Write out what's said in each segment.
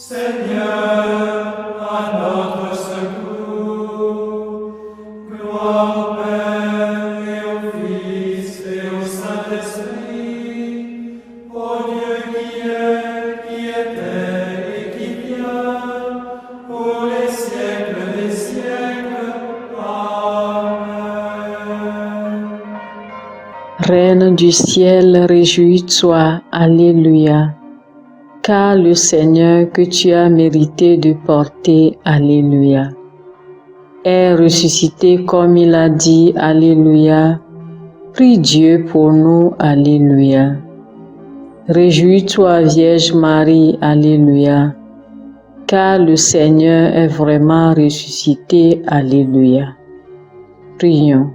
Seigneur, à notre secours. Gloire au Père et au Fils et au Saint-Esprit, au Dieu qui est, qui était et qui vient, pour les siècles des siècles. Amen. Reine du ciel, réjouis-toi, Alléluia. Car le Seigneur que tu as mérité de porter, Alléluia, est ressuscité comme il a dit, Alléluia. Prie Dieu pour nous, Alléluia. Réjouis-toi, Vierge Marie, Alléluia, car le Seigneur est vraiment ressuscité, Alléluia. Prions.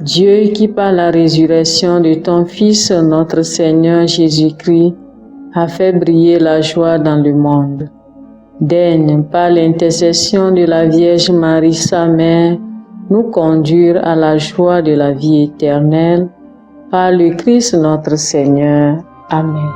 Dieu qui par la résurrection de ton Fils, notre Seigneur Jésus-Christ, a fait briller la joie dans le monde. Daigne, par l'intercession de la Vierge Marie, sa mère, nous conduire à la joie de la vie éternelle. Par le Christ notre Seigneur. Amen.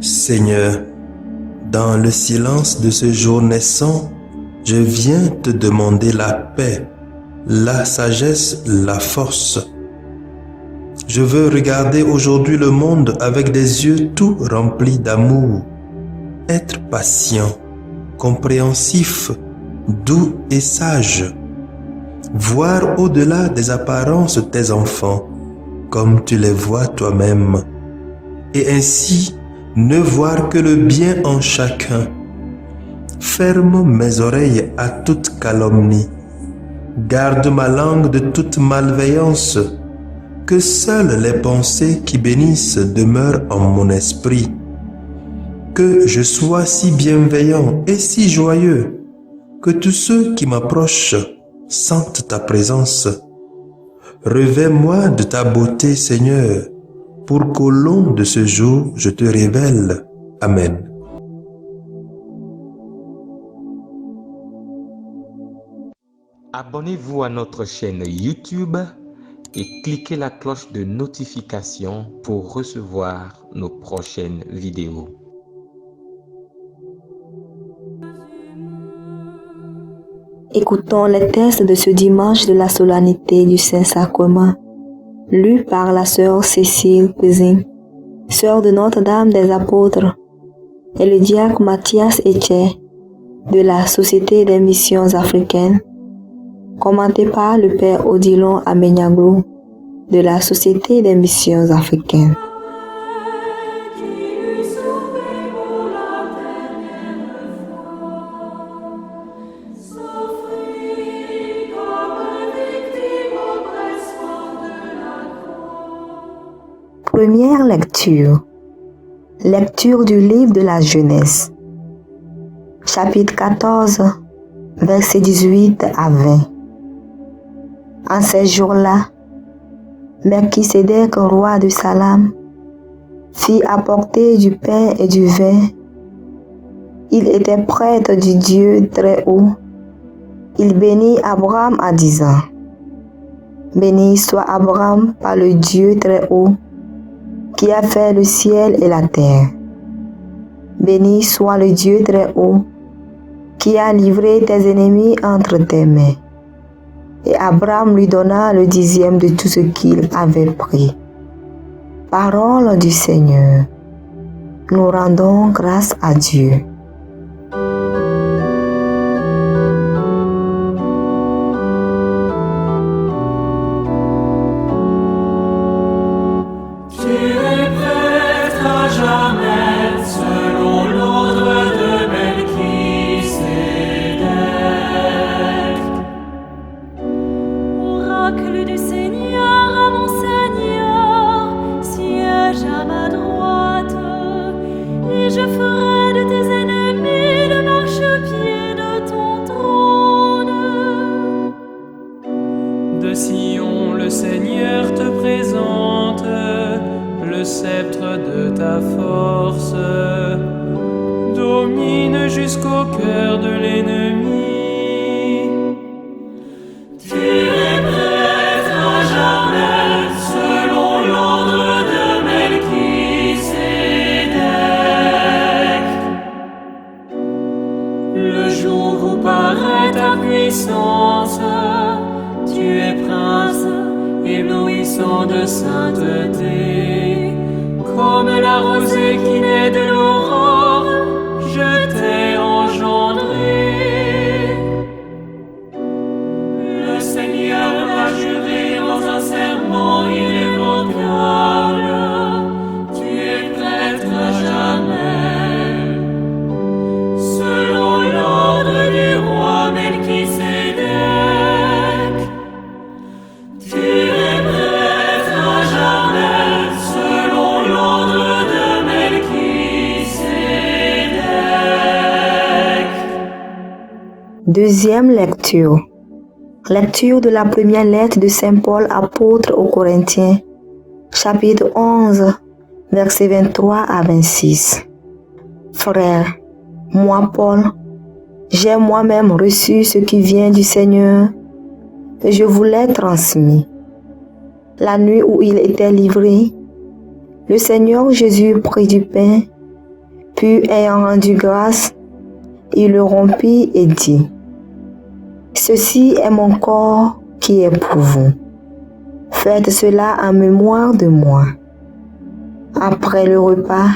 Seigneur, dans le silence de ce jour naissant, je viens te demander la paix, la sagesse, la force. Je veux regarder aujourd'hui le monde avec des yeux tout remplis d'amour, être patient, compréhensif, doux et sage, voir au-delà des apparences tes enfants, comme tu les vois toi-même, et ainsi ne voir que le bien en chacun. Ferme mes oreilles à toute calomnie. Garde ma langue de toute malveillance. Que seules les pensées qui bénissent demeurent en mon esprit. Que je sois si bienveillant et si joyeux que tous ceux qui m'approchent sentent ta présence. Revêts-moi de ta beauté, Seigneur, pour qu'au long de ce jour, je te révèle. Amen. Abonnez-vous à notre chaîne YouTube et cliquez la cloche de notification pour recevoir nos prochaines vidéos. Écoutons les textes de ce dimanche de la solennité du Saint-Sacrement, lu par la sœur Cécile Pézin, sœur de Notre-Dame des Apôtres, et le diacre Mathias Etche de la Société des Missions Africaines, commenté par le Père Odilon Amenyaglou de la Société des Missions Africaines. Première lecture. Lecture du livre de la Genèse. Chapitre 14, versets 18 à 20. En ces jours-là, Melchisédek, roi de Salem, fit apporter du pain et du vin. Il était prêtre du Dieu très haut. Il bénit Abraham en disant: Béni soit Abraham par le Dieu très haut, qui a fait le ciel et la terre. Béni soit le Dieu très haut, qui a livré tes ennemis entre tes mains. Et Abraham lui donna le 10e de tout ce qu'il avait pris. Parole du Seigneur. Nous rendons grâce à Dieu. Oracle du Seigneur à mon Seigneur, siège à ma droite. puissance. Tu es prince, éblouissant de sainteté. Comme la rosée qui naît de l'aurore, je t'ai engendré. Le Seigneur l'a juré dans un serment irrévocable. Tu es prêtre à jamais. Selon l'ordre du roi Melchisédek, tu es prêtre à jamais. Selon l'ordre de Melchisédek. Deuxième lecture. Lecture de la première lettre de Saint Paul apôtre aux Corinthiens, chapitre 11, versets 23 à 26. Frères, moi Paul, j'ai moi-même reçu ce qui vient du Seigneur et je vous l'ai transmis. La nuit où il était livré, le Seigneur Jésus prit du pain, puis ayant rendu grâce, il le rompit et dit: Ceci est mon corps qui est pour vous. Faites cela en mémoire de moi. Après le repas,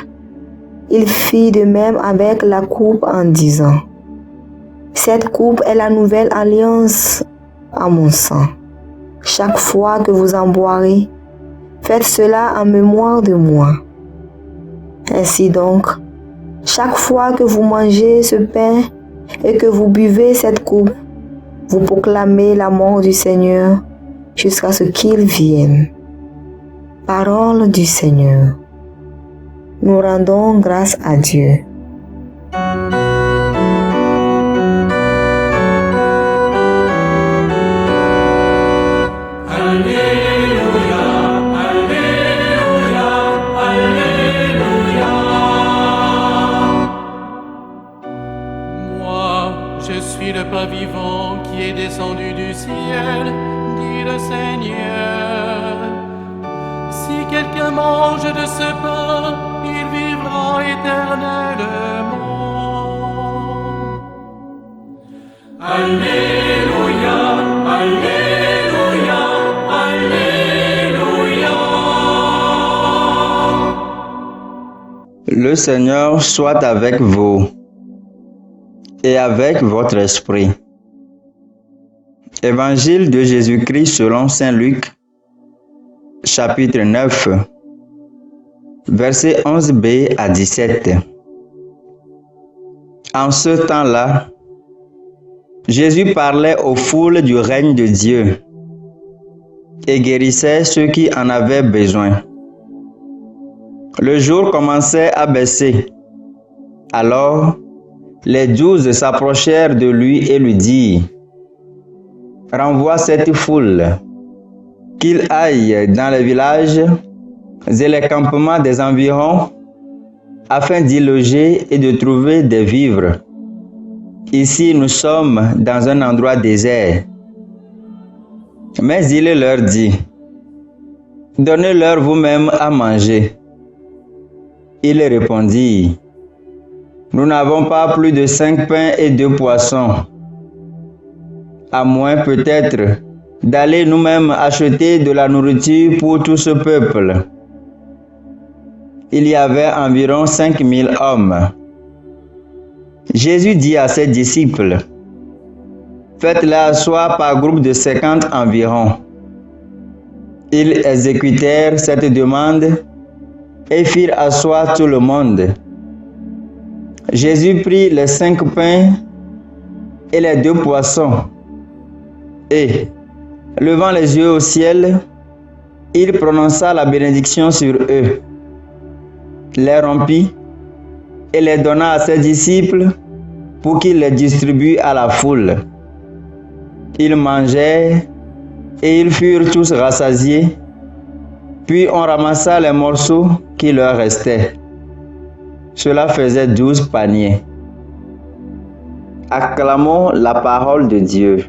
il fit de même avec la coupe en disant: Cette coupe est la nouvelle alliance en mon sang. Chaque fois que vous en boirez, faites cela en mémoire de moi. Ainsi donc, chaque fois que vous mangez ce pain et que vous buvez cette coupe, vous proclamez la mort du Seigneur jusqu'à ce qu'il vienne. Parole du Seigneur. Nous rendons grâce à Dieu. Alléluia, Alléluia, Alléluia. Moi, je suis le pain vivant qui est descendu du ciel, dit le Seigneur. Si quelqu'un mange de ce pain, il vivra éternellement. Alléluia, Alléluia, Alléluia. Le Seigneur soit avec vous et avec votre esprit. Évangile de Jésus-Christ selon Saint Luc, chapitre 9, versets 11b à 17. En ce temps-là, Jésus parlait aux foules du règne de Dieu et guérissait ceux qui en avaient besoin. Le jour commençait à baisser. Alors, les 12 s'approchèrent de lui et lui dirent: Renvoie cette foule, qu'il aille dans les villages et les campements des environs, afin d'y loger et de trouver des vivres. Ici, nous sommes dans un endroit désert. Mais il leur dit: Donnez-leur vous-même à manger. Ils répondirent: Nous n'avons pas plus de 5 pains et 2 poissons, à moins peut-être d'aller nous-mêmes acheter de la nourriture pour tout ce peuple. Il y avait environ 5000 hommes. Jésus dit à ses disciples: Faites-les asseoir par groupe de 50 environ. Ils exécutèrent cette demande et firent asseoir tout le monde. Jésus prit les 5 pains et les 2 poissons et, levant les yeux au ciel, il prononça la bénédiction sur eux, les rompit et les donna à ses disciples pour qu'ils les distribuent à la foule. Ils mangèrent et ils furent tous rassasiés, puis on ramassa les morceaux qui leur restaient. Cela faisait 12 paniers. Acclamons la parole de Dieu.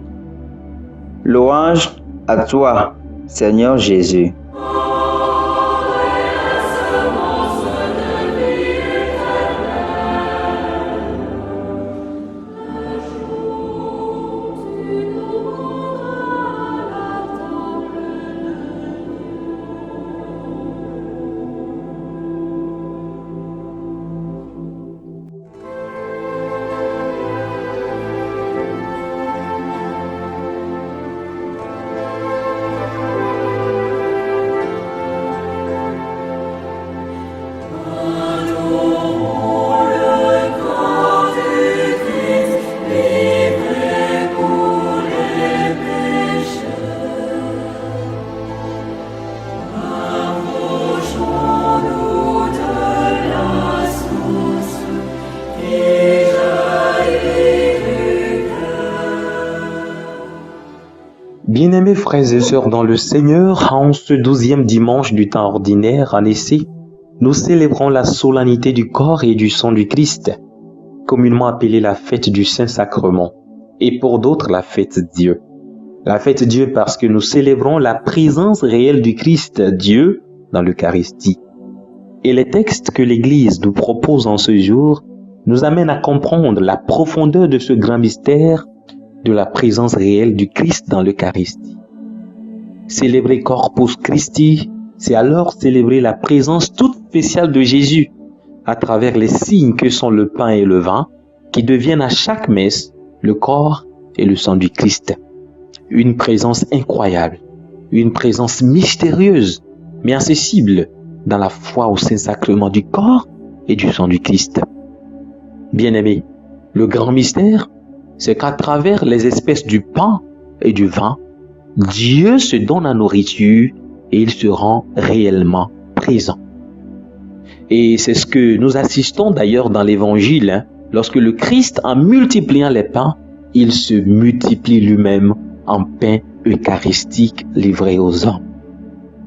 Louange à toi, Seigneur Jésus. Tu Bien-aimés frères et sœurs dans le Seigneur, en ce 12e dimanche du temps ordinaire, en essai, nous célébrons la solennité du corps et du sang du Christ, communément appelée la fête du Saint-Sacrement, et pour d'autres la fête Dieu. La fête Dieu parce que nous célébrons la présence réelle du Christ Dieu dans l'Eucharistie. Et les textes que l'Église nous propose en ce jour nous amènent à comprendre la profondeur de ce grand mystère de la présence réelle du Christ dans l'Eucharistie. Célébrer Corpus Christi, c'est alors célébrer la présence toute spéciale de Jésus à travers les signes que sont le pain et le vin, qui deviennent à chaque messe le corps et le sang du Christ. Une présence incroyable, une présence mystérieuse, mais accessible dans la foi au Saint-Sacrement du corps et du sang du Christ. Bien-aimés, le grand mystère, c'est qu'à travers les espèces du pain et du vin, Dieu se donne la nourriture et il se rend réellement présent. Et c'est ce que nous assistons d'ailleurs dans l'Évangile, lorsque le Christ, en multipliant les pains, il se multiplie lui-même en pain eucharistique livré aux hommes.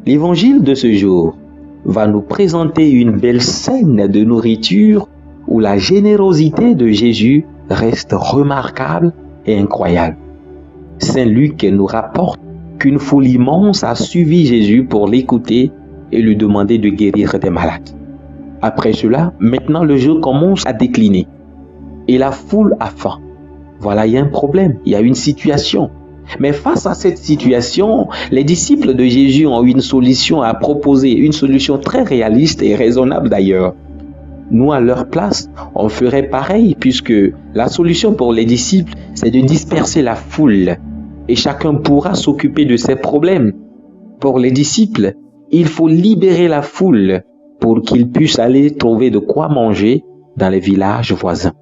L'Évangile de ce jour va nous présenter une belle scène de nourriture où la générosité de Jésus reste remarquable et incroyable. Saint Luc nous rapporte qu'une foule immense a suivi Jésus pour l'écouter et lui demander de guérir des malades. Après cela, maintenant le jour commence à décliner et la foule a faim. Voilà, il y a un problème, il y a une situation. Mais face à cette situation, les disciples de Jésus ont une solution à proposer, une solution très réaliste et raisonnable d'ailleurs. Nous, à leur place, on ferait pareil puisque la solution pour les disciples, c'est de disperser la foule et chacun pourra s'occuper de ses problèmes. Pour les disciples, il faut libérer la foule pour qu'ils puissent aller trouver de quoi manger dans les villages voisins.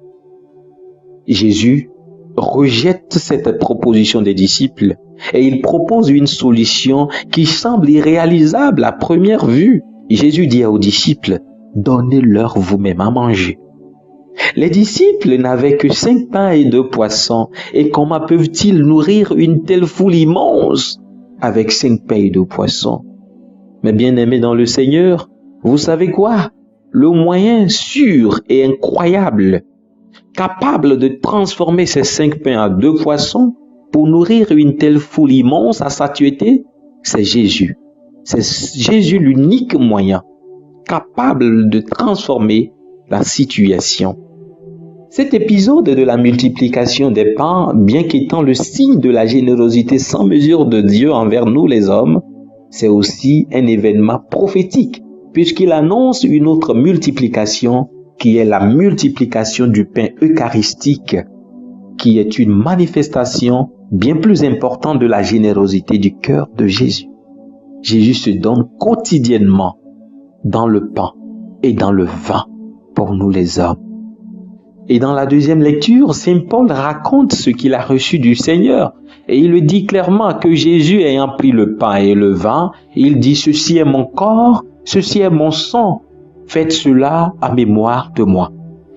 Jésus rejette cette proposition des disciples et il propose une solution qui semble irréalisable à première vue. Jésus dit aux disciples: donnez-leur vous-même à manger. Les disciples n'avaient que 5 pains et 2 poissons. Et comment peuvent-ils nourrir une telle foule immense avec 5 pains et 2 poissons? Mais bien aimés dans le Seigneur, vous savez quoi? Le moyen sûr et incroyable, capable de transformer ces 5 pains à 2 poissons pour nourrir une telle foule immense à satiété, c'est Jésus. C'est Jésus l'unique moyen capable de transformer la situation. Cet épisode de la multiplication des pains, bien qu'étant le signe de la générosité sans mesure de Dieu envers nous les hommes, c'est aussi un événement prophétique, puisqu'il annonce une autre multiplication qui est la multiplication du pain eucharistique, qui est une manifestation bien plus importante de la générosité du cœur de Jésus. Jésus se donne quotidiennement dans le pain et dans le vin pour nous les hommes. Et dans la deuxième lecture, Saint Paul raconte ce qu'il a reçu du Seigneur et il le dit clairement que Jésus ayant pris le pain et le vin, il dit: ceci est mon corps, ceci est mon sang, faites cela à mémoire de moi.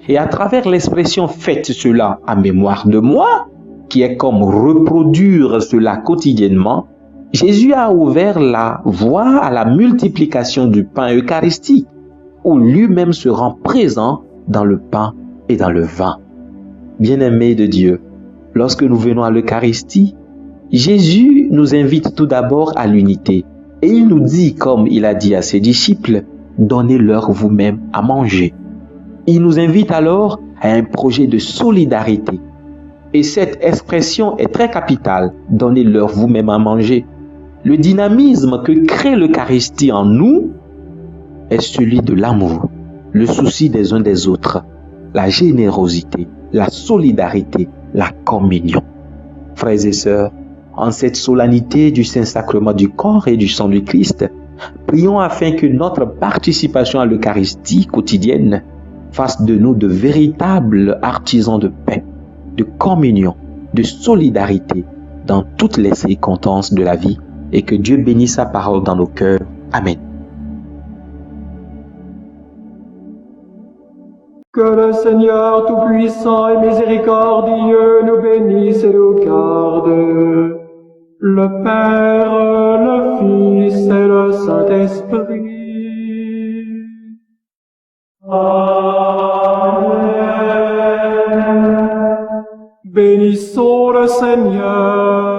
Et à travers l'expression faites cela à mémoire de moi, qui est comme reproduire cela quotidiennement, Jésus a ouvert la voie à la multiplication du pain eucharistique, où lui-même se rend présent dans le pain et dans le vin. Bien-aimés de Dieu, lorsque nous venons à l'Eucharistie, Jésus nous invite tout d'abord à l'unité. Et il nous dit, comme il a dit à ses disciples, donnez-leur vous-même à manger. Il nous invite alors à un projet de solidarité. Et cette expression est très capitale, donnez-leur vous-même à manger. Le dynamisme que crée l'Eucharistie en nous est celui de l'amour, le souci des uns des autres, la générosité, la solidarité, la communion. Frères et sœurs, en cette solennité du Saint-Sacrement du corps et du sang du Christ, prions afin que notre participation à l'Eucharistie quotidienne fasse de nous de véritables artisans de paix, de communion, de solidarité dans toutes les circonstances de la vie, et que Dieu bénisse sa parole dans nos cœurs. Amen. Que le Seigneur Tout-Puissant et Miséricordieux nous bénisse et nous garde. le Père, le Fils et le Saint-Esprit. Amen. Bénissons le Seigneur.